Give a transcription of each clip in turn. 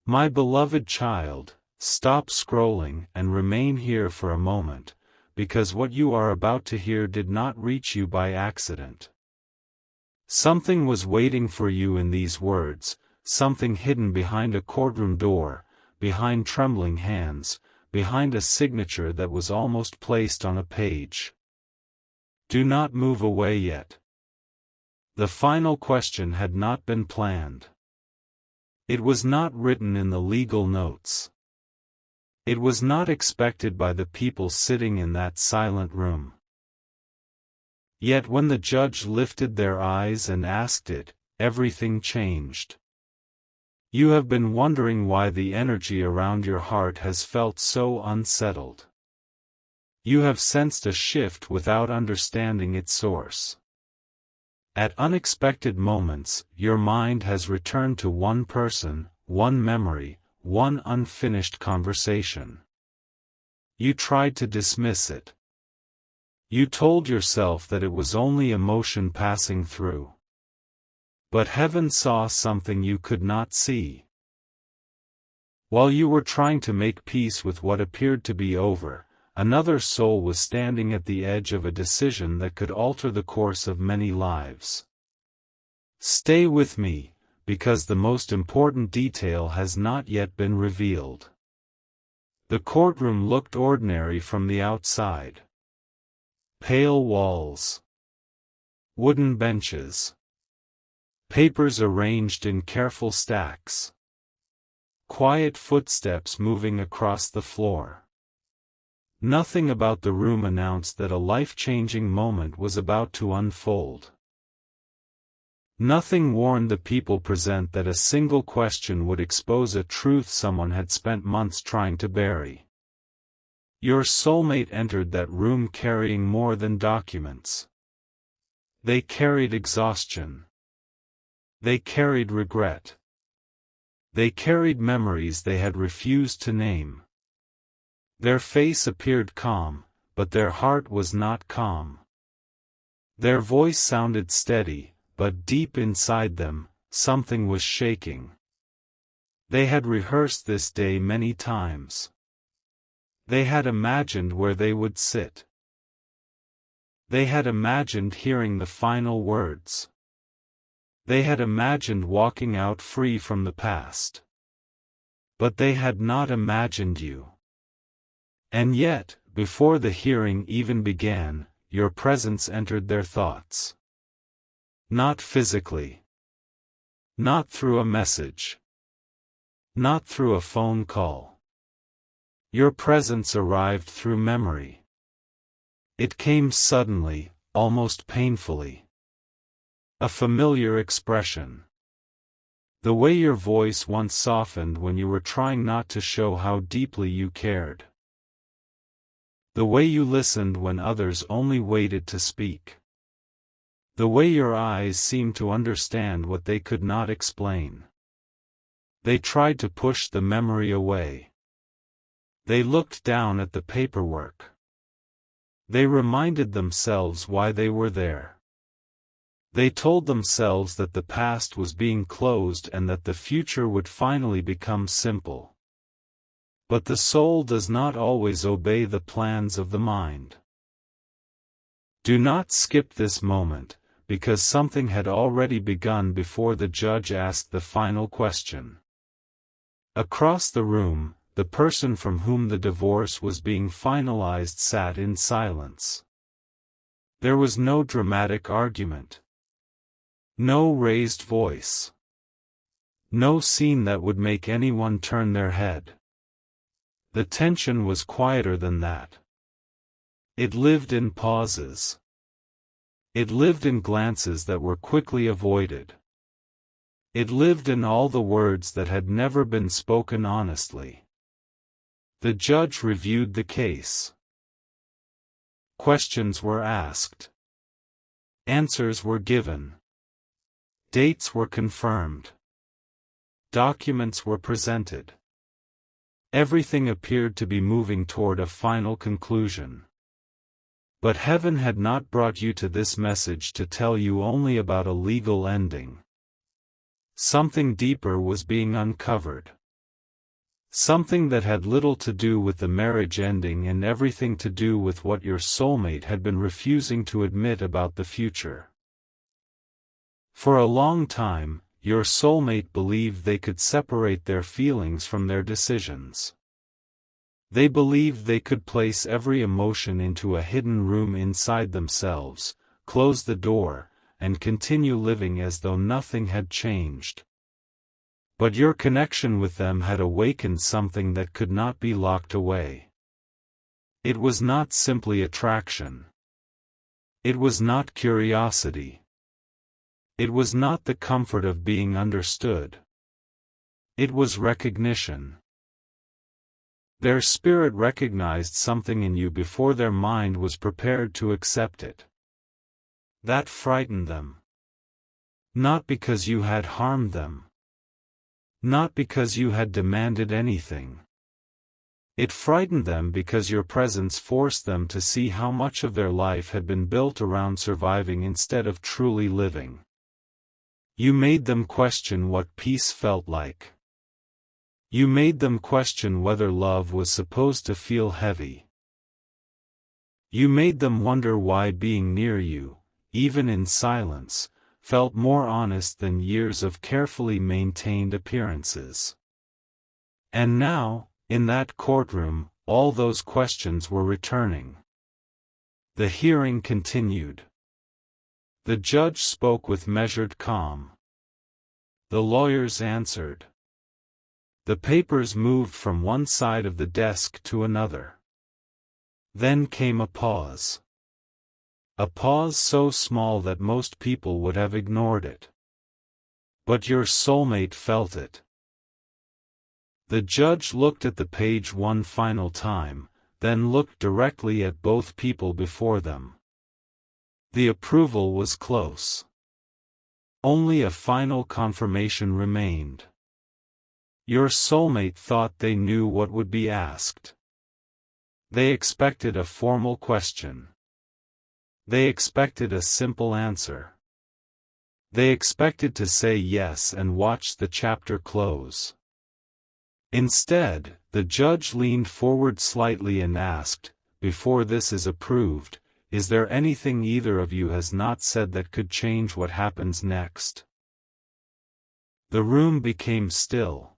My beloved child, stop scrolling and remain here for a moment, because what you are about to hear did not reach you by accident. Something was waiting for you in these words, something hidden behind a courtroom door, behind trembling hands, behind a signature that was almost placed on a page. Do not move away yet. The final question had not been planned. It was not written in the legal notes. It was not expected by the people sitting in that silent room. Yet when the judge lifted their eyes and asked it, everything changed. You have been wondering why the energy around your heart has felt so unsettled. You have sensed a shift without understanding its source. At unexpected moments, your mind has returned to one person, one memory, one unfinished conversation. You tried to dismiss it. You told yourself that it was only emotion passing through. But heaven saw something you could not see. While you were trying to make peace with what appeared to be over, another soul was standing at the edge of a decision that could alter the course of many lives. Stay with me, because the most important detail has not yet been revealed. The courtroom looked ordinary from the outside. Pale walls. Wooden benches. Papers arranged in careful stacks. Quiet footsteps moving across the floor. Nothing about the room announced that a life-changing moment was about to unfold. Nothing warned the people present that a single question would expose a truth someone had spent months trying to bury. Your soulmate entered that room carrying more than documents. They carried exhaustion. They carried regret. They carried memories they had refused to name. Their face appeared calm, but their heart was not calm. Their voice sounded steady, but deep inside them, something was shaking. They had rehearsed this day many times. They had imagined where they would sit. They had imagined hearing the final words. They had imagined walking out free from the past. But they had not imagined you. And yet, before the hearing even began, your presence entered their thoughts. Not physically. Not through a message. Not through a phone call. Your presence arrived through memory. It came suddenly, almost painfully. A familiar expression. The way your voice once softened when you were trying not to show how deeply you cared. The way you listened when others only waited to speak. The way your eyes seemed to understand what they could not explain. They tried to push the memory away. They looked down at the paperwork. They reminded themselves why they were there. They told themselves that the past was being closed and that the future would finally become simple. But the soul does not always obey the plans of the mind. Do not skip this moment, because something had already begun before the judge asked the final question. Across the room, the person from whom the divorce was being finalized sat in silence. There was no dramatic argument. No raised voice. No scene that would make anyone turn their head. The tension was quieter than that. It lived in pauses. It lived in glances that were quickly avoided. It lived in all the words that had never been spoken honestly. The judge reviewed the case. Questions were asked. Answers were given. Dates were confirmed. Documents were presented. Everything appeared to be moving toward a final conclusion. But heaven had not brought you to this message to tell you only about a legal ending. Something deeper was being uncovered. Something that had little to do with the marriage ending and everything to do with what your soulmate had been refusing to admit about the future. For a long time, your soulmate believed they could separate their feelings from their decisions. They believed they could place every emotion into a hidden room inside themselves, close the door, and continue living as though nothing had changed. But your connection with them had awakened something that could not be locked away. It was not simply attraction. It was not curiosity. It was not the comfort of being understood. It was recognition. Their spirit recognized something in you before their mind was prepared to accept it. That frightened them. Not because you had harmed them. Not because you had demanded anything. It frightened them because your presence forced them to see how much of their life had been built around surviving instead of truly living. You made them question what peace felt like. You made them question whether love was supposed to feel heavy. You made them wonder why being near you, even in silence, felt more honest than years of carefully maintained appearances. And now, in that courtroom, all those questions were returning. The hearing continued. The judge spoke with measured calm. The lawyers answered. The papers moved from one side of the desk to another. Then came a pause. A pause so small that most people would have ignored it. But your soulmate felt it. The judge looked at the page one final time, then looked directly at both people before them. The approval was close. Only a final confirmation remained. Your soulmate thought they knew what would be asked. They expected a formal question. They expected a simple answer. They expected to say yes and watch the chapter close. Instead, the judge leaned forward slightly and asked, "Before this is approved, is there anything either of you has not said that could change what happens next?" The room became still.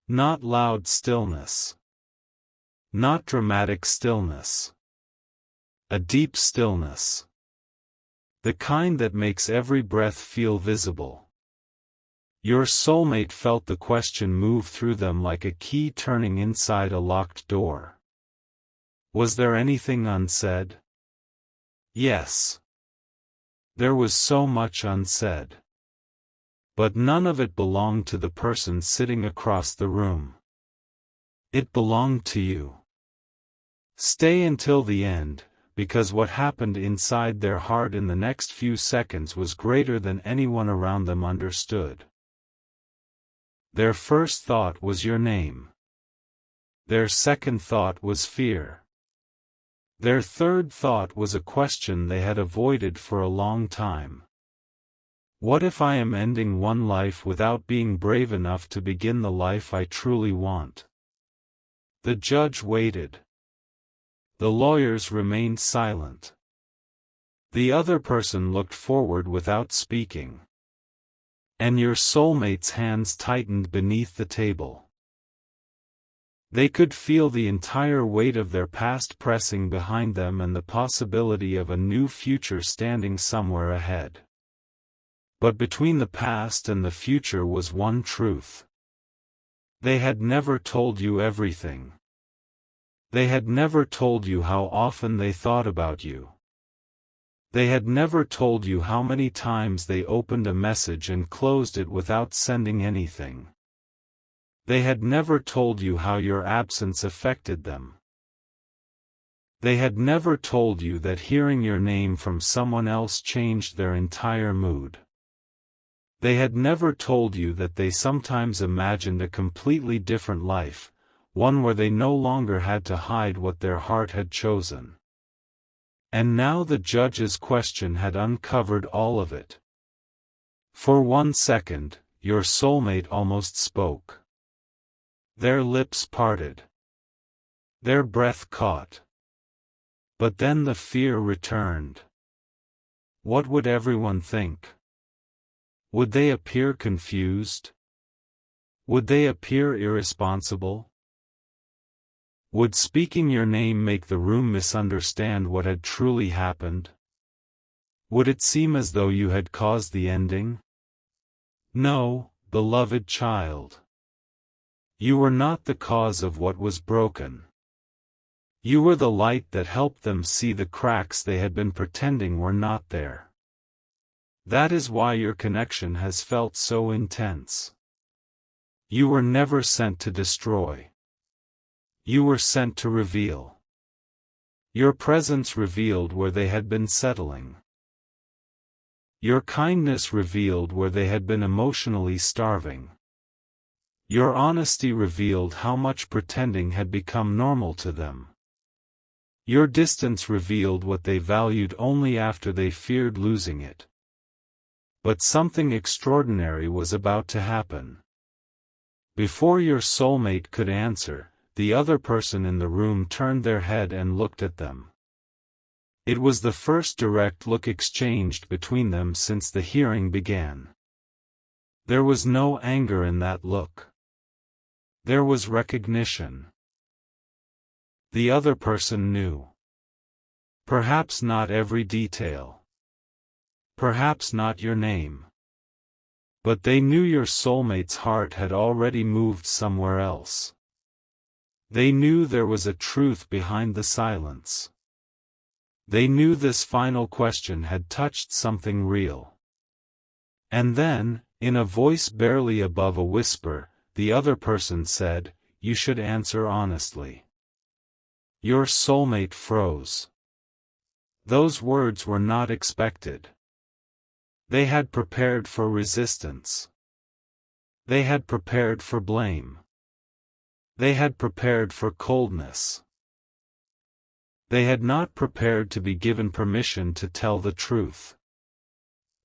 Not loud stillness. Not dramatic stillness. A deep stillness. The kind that makes every breath feel visible. Your soulmate felt the question move through them like a key turning inside a locked door. Was there anything unsaid? Yes. There was so much unsaid. But none of it belonged to the person sitting across the room. It belonged to you. Stay until the end, because what happened inside their heart in the next few seconds was greater than anyone around them understood. Their first thought was your name. Their second thought was fear. Their third thought was a question they had avoided for a long time. What if I am ending one life without being brave enough to begin the life I truly want? The judge waited. The lawyers remained silent. The other person looked forward without speaking. And your soulmate's hands tightened beneath the table. They could feel the entire weight of their past pressing behind them and the possibility of a new future standing somewhere ahead. But between the past and the future was one truth. They had never told you everything. They had never told you how often they thought about you. They had never told you how many times they opened a message and closed it without sending anything. They had never told you how your absence affected them. They had never told you that hearing your name from someone else changed their entire mood. They had never told you that they sometimes imagined a completely different life, one where they no longer had to hide what their heart had chosen. And now the judge's question had uncovered all of it. For 1 second, your soulmate almost spoke. Their lips parted. Their breath caught. But then the fear returned. What would everyone think? Would they appear confused? Would they appear irresponsible? Would speaking your name make the room misunderstand what had truly happened? Would it seem as though you had caused the ending? No, beloved child. You were not the cause of what was broken. You were the light that helped them see the cracks they had been pretending were not there. That is why your connection has felt so intense. You were never sent to destroy. You were sent to reveal. Your presence revealed where they had been settling. Your kindness revealed where they had been emotionally starving. Your honesty revealed how much pretending had become normal to them. Your distance revealed what they valued only after they feared losing it. But something extraordinary was about to happen. Before your soulmate could answer, the other person in the room turned their head and looked at them. It was the first direct look exchanged between them since the hearing began. There was no anger in that look. There was recognition. The other person knew. Perhaps not every detail. Perhaps not your name. But they knew your soulmate's heart had already moved somewhere else. They knew there was a truth behind the silence. They knew this final question had touched something real. And then, in a voice barely above a whisper, the other person said, "You should answer honestly." Your soulmate froze. Those words were not expected. They had prepared for resistance. They had prepared for blame. They had prepared for coldness. They had not prepared to be given permission to tell the truth.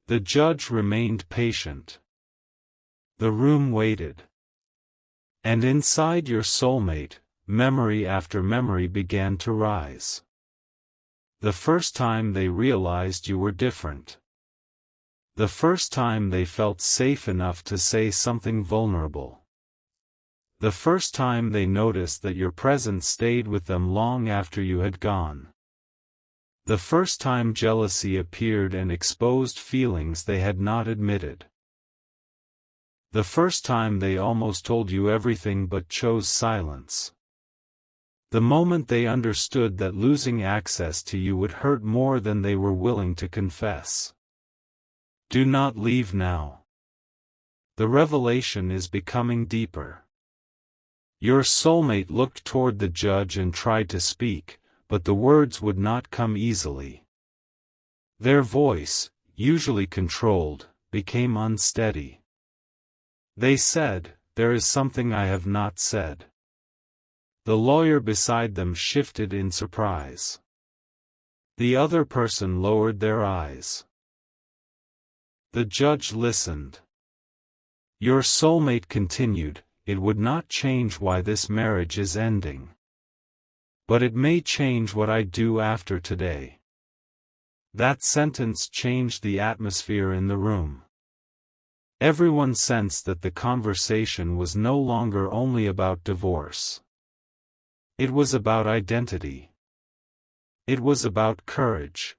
The judge remained patient. The room waited. And inside your soulmate, memory after memory began to rise. The first time they realized you were different. The first time they felt safe enough to say something vulnerable. The first time they noticed that your presence stayed with them long after you had gone. The first time jealousy appeared and exposed feelings they had not admitted. The first time they almost told you everything but chose silence. The moment they understood that losing access to you would hurt more than they were willing to confess. Do not leave now. The revelation is becoming deeper. Your soulmate looked toward the judge and tried to speak, but the words would not come easily. Their voice, usually controlled, became unsteady. They said, "There is something I have not said." The lawyer beside them shifted in surprise. The other person lowered their eyes. The judge listened. Your soulmate continued, "It would not change why this marriage is ending. But it may change what I do after today." That sentence changed the atmosphere in the room. Everyone sensed that the conversation was no longer only about divorce. It was about identity. It was about courage.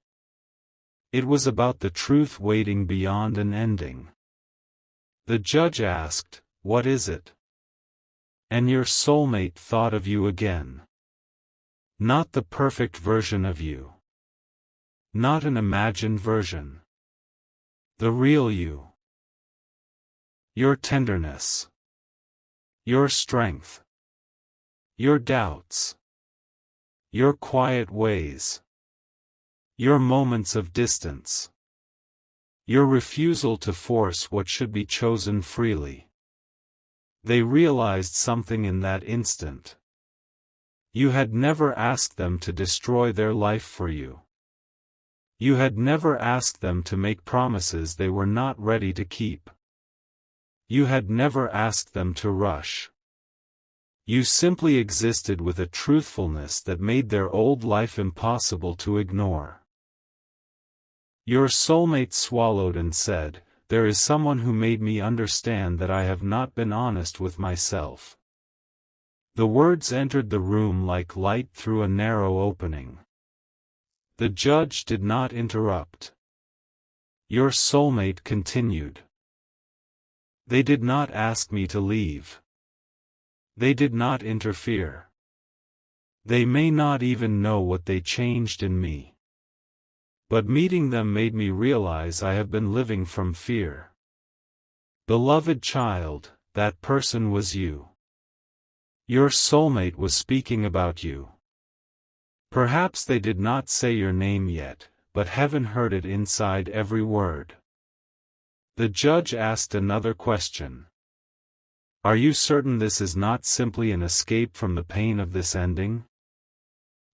It was about the truth waiting beyond an ending. The judge asked, "What is it?" And your soulmate thought of you again. Not the perfect version of you. Not an imagined version. The real you. Your tenderness. Your strength. Your doubts. Your quiet ways. Your moments of distance. Your refusal to force what should be chosen freely. They realized something in that instant. You had never asked them to destroy their life for you. You had never asked them to make promises they were not ready to keep. You had never asked them to rush. You simply existed with a truthfulness that made their old life impossible to ignore. Your soulmate swallowed and said, "There is someone who made me understand that I have not been honest with myself." The words entered the room like light through a narrow opening. The judge did not interrupt. Your soulmate continued. They did not ask me to leave. They did not interfere. They may not even know what they changed in me. But meeting them made me realize I have been living from fear. Beloved child, that person was you. Your soulmate was speaking about you. Perhaps they did not say your name yet, but heaven heard it inside every word. The judge asked another question. Are you certain this is not simply an escape from the pain of this ending?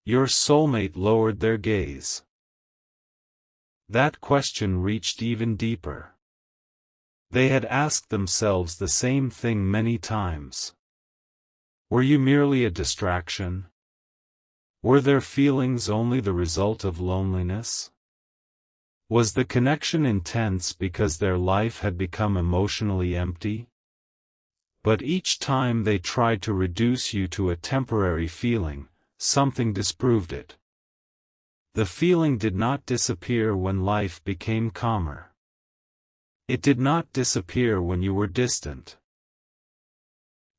Your soulmate lowered their gaze. That question reached even deeper. They had asked themselves the same thing many times. Were you merely a distraction? Were their feelings only the result of loneliness? Was the connection intense because their life had become emotionally empty? But each time they tried to reduce you to a temporary feeling, something disproved it. The feeling did not disappear when life became calmer. It did not disappear when you were distant.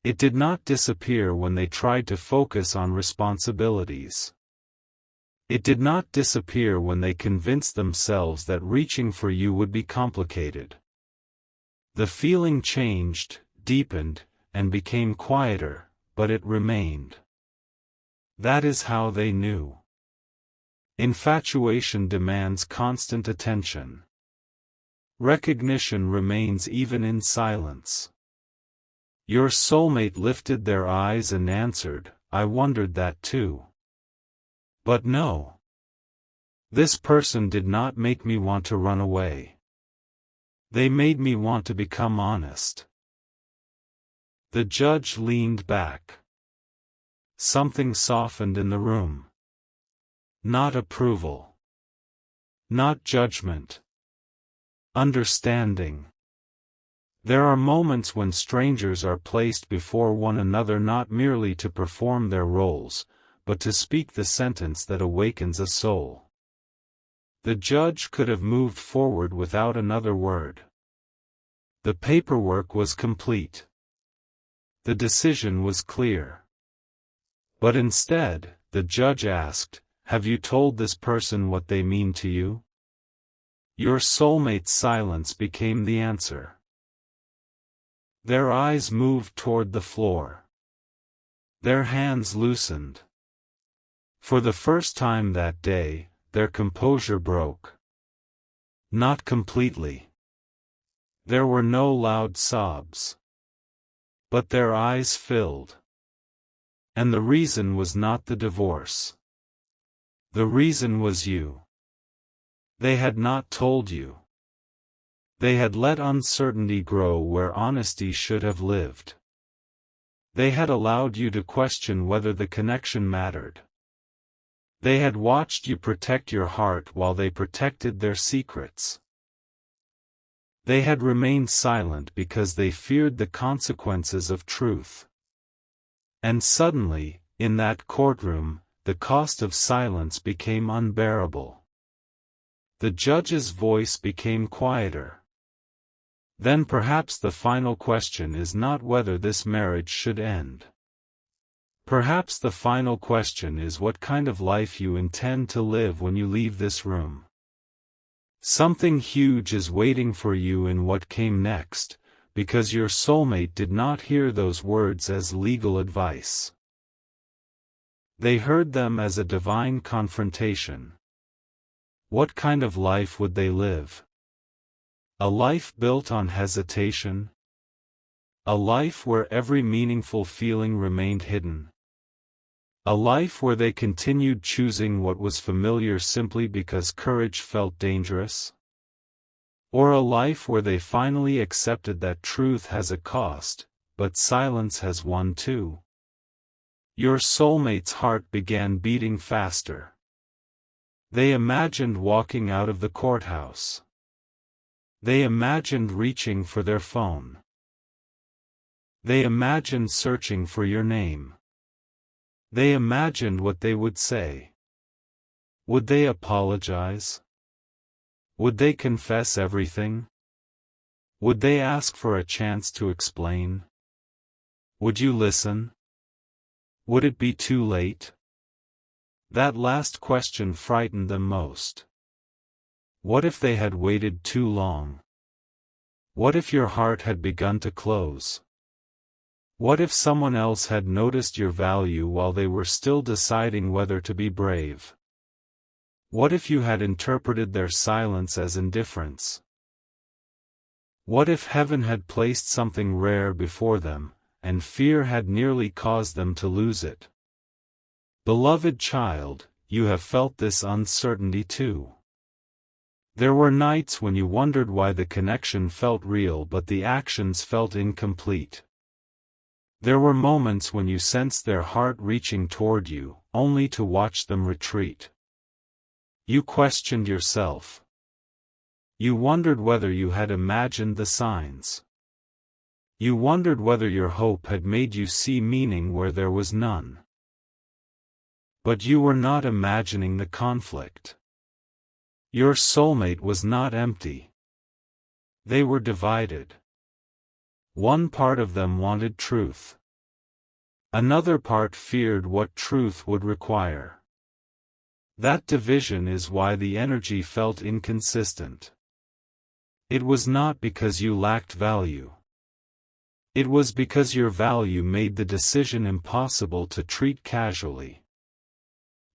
It did not disappear when they tried to focus on responsibilities. It did not disappear when they convinced themselves that reaching for you would be complicated. The feeling changed, deepened, and became quieter, but it remained. That is how they knew. Infatuation demands constant attention. Recognition remains even in silence. Your soulmate lifted their eyes and answered, I wondered that too. But no. This person did not make me want to run away. They made me want to become honest. The judge leaned back. Something softened in the room. Not approval. Not judgment. Understanding. There are moments when strangers are placed before one another not merely to perform their roles, but to speak the sentence that awakens a soul. The judge could have moved forward without another word. The paperwork was complete. The decision was clear. But instead, the judge asked, have you told this person what they mean to you? Your soulmate's silence became the answer. Their eyes moved toward the floor. Their hands loosened. For the first time that day, their composure broke. Not completely. There were no loud sobs. But their eyes filled. And the reason was not the divorce. The reason was you. They had not told you. They had let uncertainty grow where honesty should have lived. They had allowed you to question whether the connection mattered. They had watched you protect your heart while they protected their secrets. They had remained silent because they feared the consequences of truth. And suddenly, in that courtroom, the cost of silence became unbearable. The judge's voice became quieter. Then perhaps the final question is not whether this marriage should end. Perhaps the final question is what kind of life you intend to live when you leave this room. Something huge is waiting for you in what came next, because your soulmate did not hear those words as legal advice. They heard them as a divine confrontation. What kind of life would they live? A life built on hesitation? A life where every meaningful feeling remained hidden? A life where they continued choosing what was familiar simply because courage felt dangerous? Or a life where they finally accepted that truth has a cost, but silence has one too? Your soulmate's heart began beating faster. They imagined walking out of the courthouse. They imagined reaching for their phone. They imagined searching for your name. They imagined what they would say. Would they apologize? Would they confess everything? Would they ask for a chance to explain? Would you listen? Would it be too late? That last question frightened them most. What if they had waited too long? What if your heart had begun to close? What if someone else had noticed your value while they were still deciding whether to be brave? What if you had interpreted their silence as indifference? What if heaven had placed something rare before them, and fear had nearly caused them to lose it? Beloved child, you have felt this uncertainty too. There were nights when you wondered why the connection felt real but the actions felt incomplete. There were moments when you sensed their heart reaching toward you, only to watch them retreat. You questioned yourself. You wondered whether you had imagined the signs. You wondered whether your hope had made you see meaning where there was none. But you were not imagining the conflict. Your soulmate was not empty. They were divided. One part of them wanted truth. Another part feared what truth would require. That division is why the energy felt inconsistent. It was not because you lacked value. It was because your value made the decision impossible to treat casually.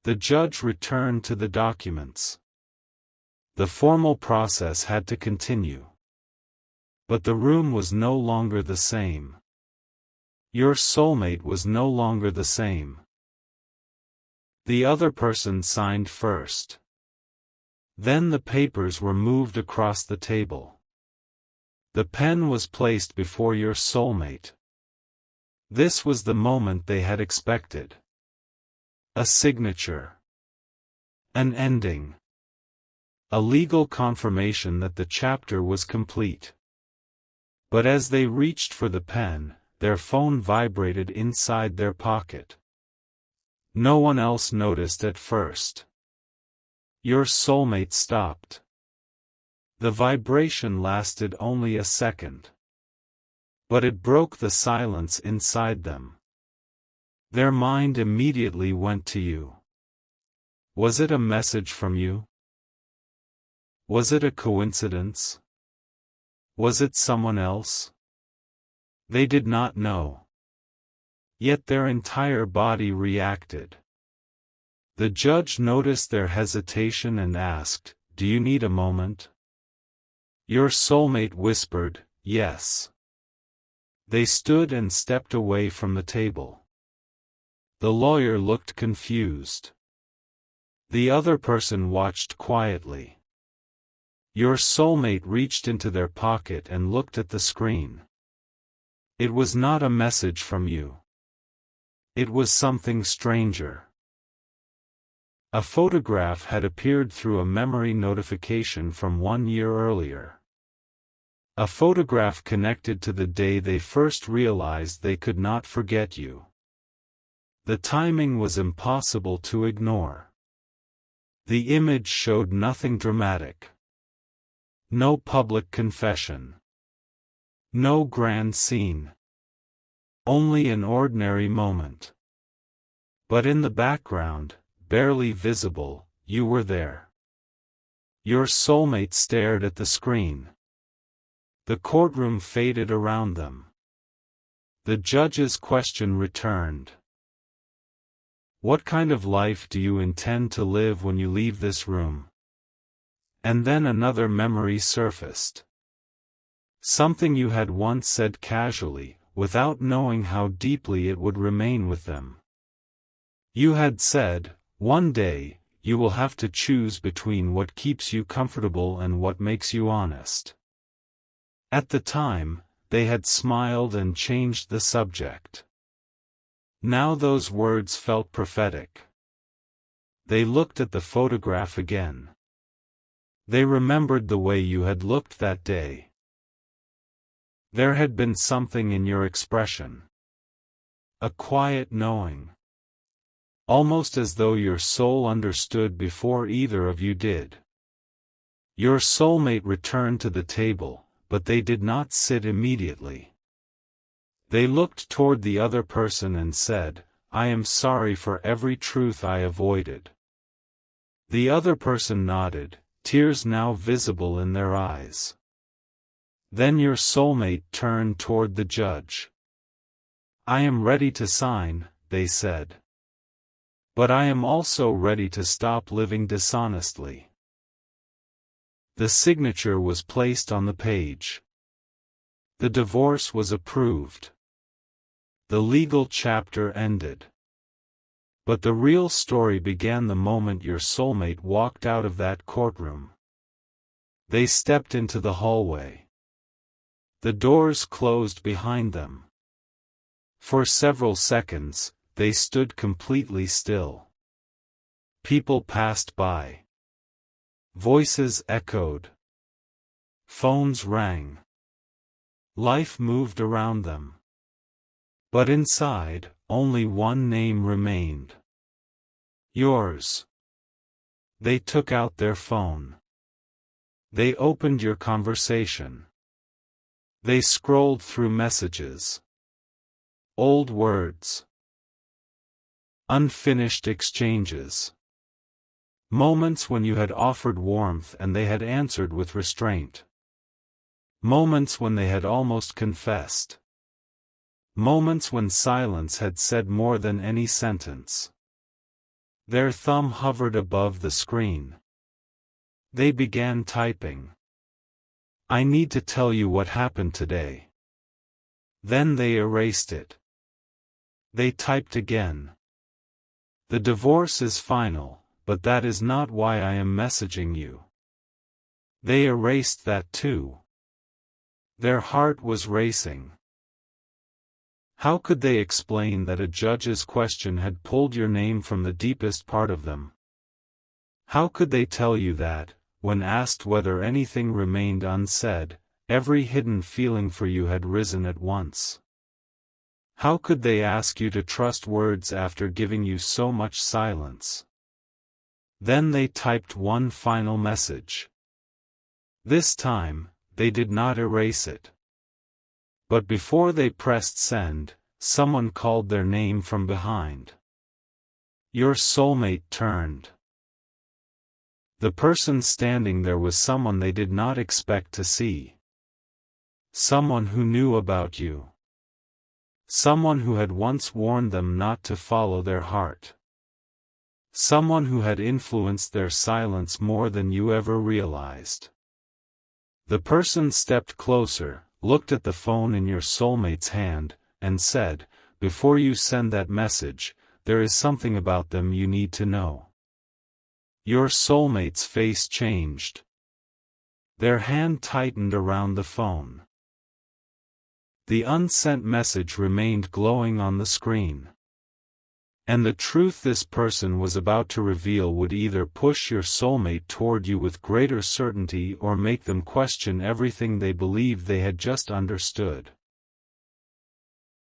The judge returned to the documents. The formal process had to continue. But the room was no longer the same. Your soulmate was no longer the same. The other person signed first. Then the papers were moved across the table. The pen was placed before your soulmate. This was the moment they had expected. A signature. An ending. A legal confirmation that the chapter was complete. But as they reached for the pen, their phone vibrated inside their pocket. No one else noticed at first. Your soulmate stopped. The vibration lasted only a second. But it broke the silence inside them. Their mind immediately went to you. Was it a message from you? Was it a coincidence? Was it someone else? They did not know. Yet their entire body reacted. The judge noticed their hesitation and asked, "Do you need a moment?" Your soulmate whispered, "Yes." They stood and stepped away from the table. The lawyer looked confused. The other person watched quietly. Your soulmate reached into their pocket and looked at the screen. It was not a message from you. It was something stranger. A photograph had appeared through a memory notification from 1 year earlier. A photograph connected to the day they first realized they could not forget you. The timing was impossible to ignore. The image showed nothing dramatic. No public confession. No grand scene. Only an ordinary moment. But in the background, barely visible, you were there. Your soulmate stared at the screen. The courtroom faded around them. The judge's question returned. What kind of life do you intend to live when you leave this room? And then another memory surfaced. Something you had once said casually, without knowing how deeply it would remain with them. You had said, "One day, you will have to choose between what keeps you comfortable and what makes you honest." At the time, they had smiled and changed the subject. Now those words felt prophetic. They looked at the photograph again. They remembered the way you had looked that day. There had been something in your expression. A quiet knowing. Almost as though your soul understood before either of you did. Your soulmate returned to the table, but they did not sit immediately. They looked toward the other person and said, "I am sorry for every truth I avoided." The other person nodded, tears now visible in their eyes. Then your soulmate turned toward the judge. "I am ready to sign," they said. "But I am also ready to stop living dishonestly." The signature was placed on the page. The divorce was approved. The legal chapter ended. But the real story began the moment your soulmate walked out of that courtroom. They stepped into the hallway. The doors closed behind them. For several seconds, they stood completely still. People passed by. Voices echoed. Phones rang. Life moved around them. But inside, only one name remained. Yours. They took out their phone. They opened your conversation. They scrolled through messages. Old words. Unfinished exchanges. Moments when you had offered warmth and they had answered with restraint. Moments when they had almost confessed. Moments when silence had said more than any sentence. Their thumb hovered above the screen. They began typing. "I need to tell you what happened today." Then they erased it. They typed again. "The divorce is final, but that is not why I am messaging you." They erased that too. Their heart was racing. How could they explain that a judge's question had pulled your name from the deepest part of them? How could they tell you that, when asked whether anything remained unsaid, every hidden feeling for you had risen at once? How could they ask you to trust words after giving you so much silence? Then they typed one final message. This time, they did not erase it. But before they pressed send, someone called their name from behind. Your soulmate turned. The person standing there was someone they did not expect to see. Someone who knew about you. Someone who had once warned them not to follow their heart. Someone who had influenced their silence more than you ever realized. The person stepped closer, looked at the phone in your soulmate's hand, and said, "Before you send that message, there is something about them you need to know." Your soulmate's face changed. Their hand tightened around the phone. The unsent message remained glowing on the screen. And the truth this person was about to reveal would either push your soulmate toward you with greater certainty or make them question everything they believed they had just understood.